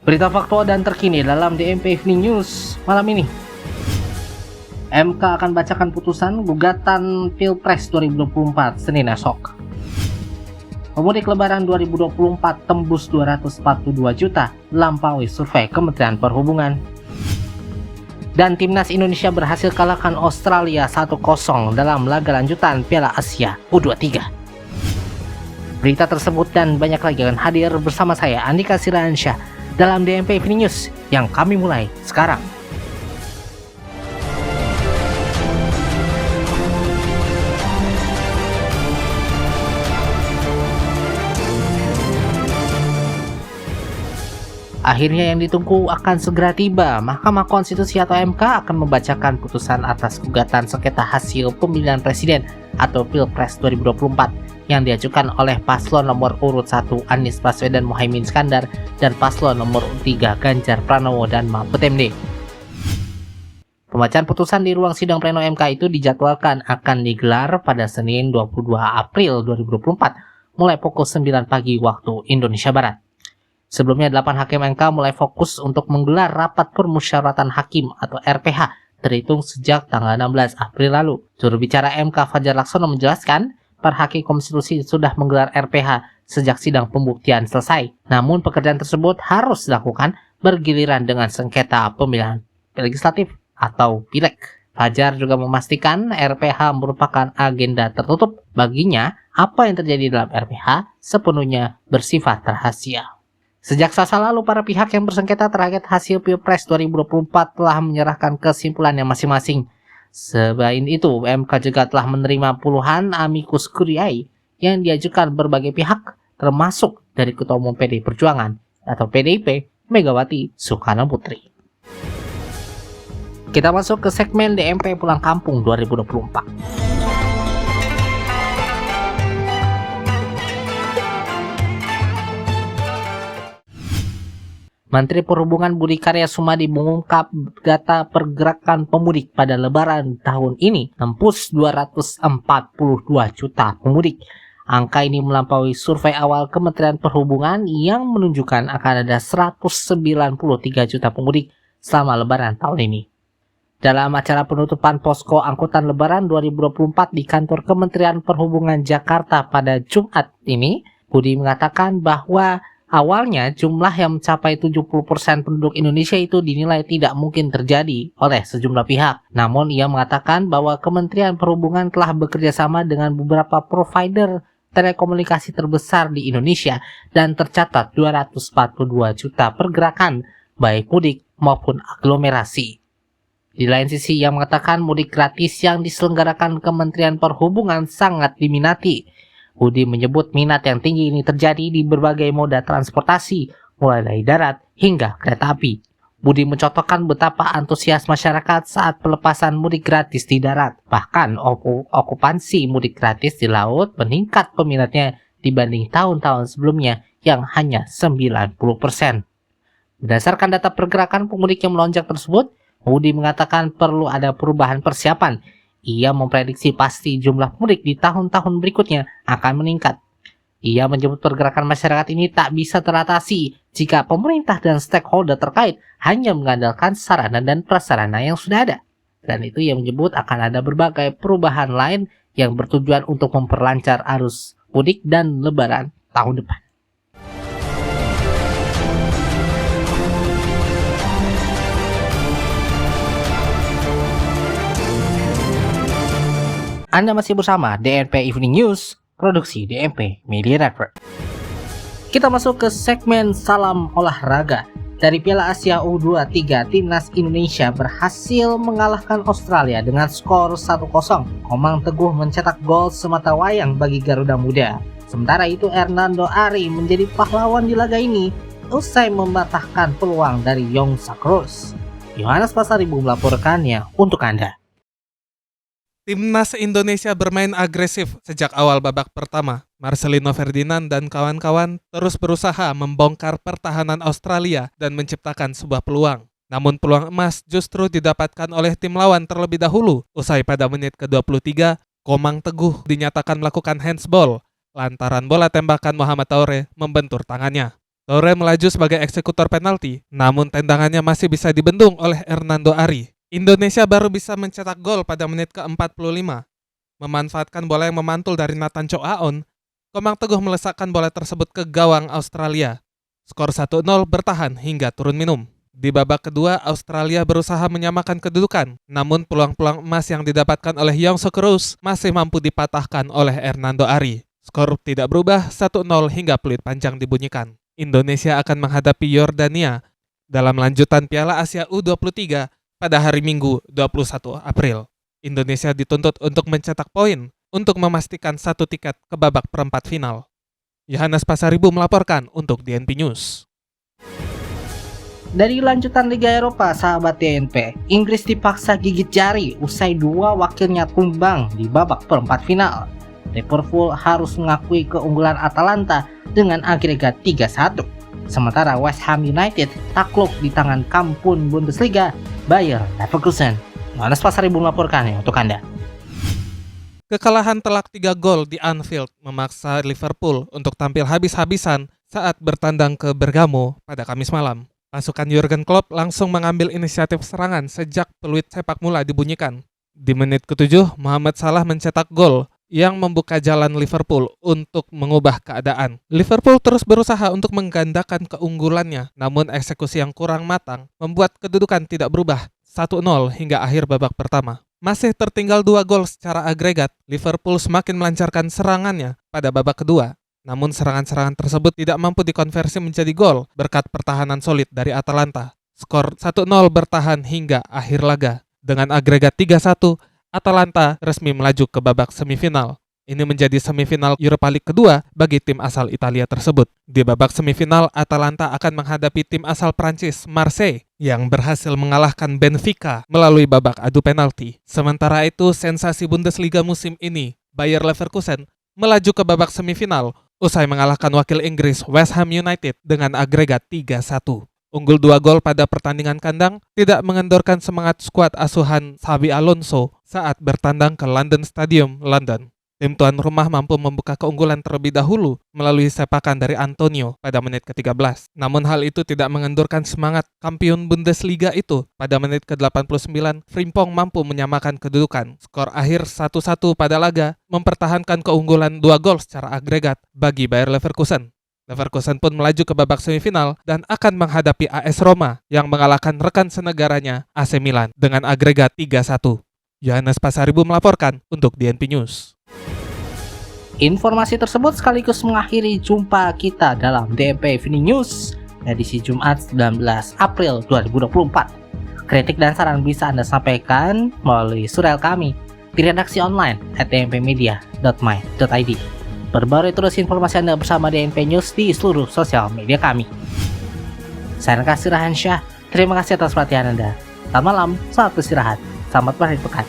Berita faktual dan terkini dalam DMP Evening News malam ini. MK akan bacakan putusan gugatan Pilpres 2024 Senin esok. Pemudik Lebaran 2024 tembus 242 juta, lampaui survei Kementerian Perhubungan. Dan Timnas Indonesia berhasil kalahkan Australia 1-0 dalam laga lanjutan Piala Asia U23. Berita tersebut dan banyak lagi akan hadir bersama saya, Andika Siraansyah, dalam DMP Evening News yang kami mulai sekarang. Akhirnya yang ditunggu akan segera tiba. Mahkamah Konstitusi atau MK akan membacakan putusan atas gugatan sengketa hasil pemilihan presiden atau Pilpres 2024 yang diajukan oleh paslon nomor urut 1 Anies Baswedan Muhaimin Iskandar dan paslon nomor urut 3 Ganjar Pranowo dan Mahfud MD. Pembacaan putusan di ruang sidang pleno MK itu dijadwalkan akan digelar pada Senin 22 April 2024 mulai pukul 9 pagi waktu Indonesia Barat. Sebelumnya 8 hakim MK mulai fokus untuk menggelar rapat permusyawaratan hakim atau RPH terhitung sejak tanggal 16 April lalu. Juru bicara MK Fajar Laksono menjelaskan, para hakim konstitusi sudah menggelar RPH sejak sidang pembuktian selesai. Namun pekerjaan tersebut harus dilakukan bergiliran dengan sengketa pemilihan legislatif atau Pileg. Fajar juga memastikan RPH merupakan agenda tertutup. Baginya, apa yang terjadi dalam RPH sepenuhnya bersifat rahasia. Sejak Selasa lalu, para pihak yang bersengketa terkait hasil Pilpres 2024 telah menyerahkan kesimpulannya masing-masing. Selain itu, MK juga telah menerima puluhan amicus curiae yang diajukan berbagai pihak, termasuk dari Ketua Umum PDI Perjuangan atau PDIP, Megawati Soekarno Putri. Kita masuk ke segmen DMP Pulang Kampung 2024. Menteri Perhubungan Budi Karya Sumadi mengungkap data pergerakan pemudik pada Lebaran tahun ini tembus 242 juta pemudik. Angka ini melampaui survei awal Kementerian Perhubungan yang menunjukkan akan ada 193 juta pemudik selama Lebaran tahun ini. Dalam acara penutupan posko angkutan Lebaran 2024 di kantor Kementerian Perhubungan Jakarta pada Jumat ini, Budi mengatakan bahwa awalnya jumlah yang mencapai 70% penduduk Indonesia itu dinilai tidak mungkin terjadi oleh sejumlah pihak. Namun ia mengatakan bahwa Kementerian Perhubungan telah bekerja sama dengan beberapa provider telekomunikasi terbesar di Indonesia dan tercatat 242 juta pergerakan baik mudik maupun aglomerasi. Di lain sisi ia mengatakan mudik gratis yang diselenggarakan Kementerian Perhubungan sangat diminati. Budi menyebut minat yang tinggi ini terjadi di berbagai moda transportasi, mulai dari darat hingga kereta api. Budi mencontohkan betapa antusias masyarakat saat pelepasan mudik gratis di darat. Bahkan okupansi mudik gratis di laut meningkat peminatnya dibanding tahun-tahun sebelumnya yang hanya 90%. Berdasarkan data pergerakan pemudik yang melonjak tersebut, Budi mengatakan perlu ada perubahan persiapan. Ia memprediksi pasti jumlah pemudik di tahun-tahun berikutnya akan meningkat. Ia menyebut pergerakan masyarakat ini tak bisa teratasi jika pemerintah dan stakeholder terkait hanya mengandalkan sarana dan prasarana yang sudah ada. Dan itu ia menyebut akan ada berbagai perubahan lain yang bertujuan untuk memperlancar arus mudik dan Lebaran tahun depan. Anda masih bersama DMP Evening News, produksi DMP Media Network. Kita masuk ke segmen Salam Olahraga. Dari Piala Asia U23, Timnas Indonesia berhasil mengalahkan Australia dengan skor 1-0. Komang Teguh mencetak gol semata wayang bagi Garuda Muda. Sementara itu Hernando Ari menjadi pahlawan di laga ini usai mematahkan peluang dari Yongsa Cruz. Yohanes Pasaribu melaporkannya untuk Anda. Timnas Indonesia bermain agresif sejak awal babak pertama. Marcelino Ferdinand dan kawan-kawan terus berusaha membongkar pertahanan Australia dan menciptakan sebuah peluang. Namun peluang emas justru didapatkan oleh tim lawan terlebih dahulu. Usai pada menit ke-23, Komang Teguh dinyatakan melakukan handsball lantaran bola tembakan Muhammad Taure membentur tangannya. Torre melaju sebagai eksekutor penalti, namun tendangannya masih bisa dibendung oleh Hernando Ari. Indonesia baru bisa mencetak gol pada menit ke-45. Memanfaatkan bola yang memantul dari Nathan Chow Aon, Komang Teguh melesakkan bola tersebut ke gawang Australia. Skor 1-0 bertahan hingga turun minum. Di babak kedua, Australia berusaha menyamakan kedudukan, namun peluang-peluang emas yang didapatkan oleh Young Socceroos masih mampu dipatahkan oleh Hernando Ari. Skor tidak berubah, 1-0 hingga peluit panjang dibunyikan. Indonesia akan menghadapi Yordania dalam lanjutan Piala Asia U23 pada hari Minggu 21 April. Indonesia dituntut untuk mencetak poin untuk memastikan satu tiket ke babak perempat final. Yohanes Pasaribu melaporkan untuk DNP News. Dari lanjutan Liga Eropa, sahabat DNP, Inggris dipaksa gigit jari usai dua wakilnya tumbang di babak perempat final. Liverpool harus mengakui keunggulan Atalanta dengan agregat 3-1. Sementara West Ham United takluk di tangan kampun Bundesliga Bayer Leverkusen. Yohanes Pasaribu melaporkannya untuk Anda. Kekalahan telak 3 gol di Anfield memaksa Liverpool untuk tampil habis-habisan saat bertandang ke Bergamo pada Kamis malam. Pasukan Jurgen Klopp langsung mengambil inisiatif serangan sejak peluit sepak mula dibunyikan. Di menit ke-7, Mohamed Salah mencetak gol yang membuka jalan Liverpool untuk mengubah keadaan. Liverpool terus berusaha untuk menggandakan keunggulannya, namun eksekusi yang kurang matang membuat kedudukan tidak berubah 1-0 hingga akhir babak pertama. Masih tertinggal 2 gol secara agregat, Liverpool semakin melancarkan serangannya pada babak kedua. Namun serangan-serangan tersebut tidak mampu dikonversi menjadi gol berkat pertahanan solid dari Atalanta. Skor 1-0 bertahan hingga akhir laga. Dengan agregat 3-1, Atalanta resmi melaju ke babak semifinal. Ini menjadi semifinal Europa League kedua bagi tim asal Italia tersebut. Di babak semifinal, Atalanta akan menghadapi tim asal Prancis, Marseille, yang berhasil mengalahkan Benfica melalui babak adu penalti. Sementara itu, sensasi Bundesliga musim ini, Bayer Leverkusen, melaju ke babak semifinal usai mengalahkan wakil Inggris West Ham United dengan agregat 3-1. Unggul 2 gol pada pertandingan kandang tidak mengendorkan semangat skuad asuhan Xabi Alonso saat bertandang ke London Stadium, London. Tim tuan rumah mampu membuka keunggulan terlebih dahulu melalui sepakan dari Antonio pada menit ke-13. Namun hal itu tidak mengendorkan semangat kampiun Bundesliga itu. Pada menit ke-89, Frimpong mampu menyamakan kedudukan. Skor akhir 1-1 pada laga mempertahankan keunggulan 2 gol secara agregat bagi Bayer Leverkusen. Leverkusen pun melaju ke babak semifinal dan akan menghadapi AS Roma yang mengalahkan rekan senegaranya AC Milan dengan agregat 3-1. Yohanes Pasaribu melaporkan untuk DNP News. Informasi tersebut sekaligus mengakhiri jumpa kita dalam DNP Evening News edisi Jumat 19 April 2024. Kritik dan saran bisa Anda sampaikan melalui surel kami di redaksi online @dnpmedia.my.id. Perbarui terus informasi Anda bersama DNP News di seluruh sosial media kami. Saya Nakasir Rahansyah, terima kasih atas perhatian Anda. Selamat malam, selamat istirahat, selamat berakhir pekan.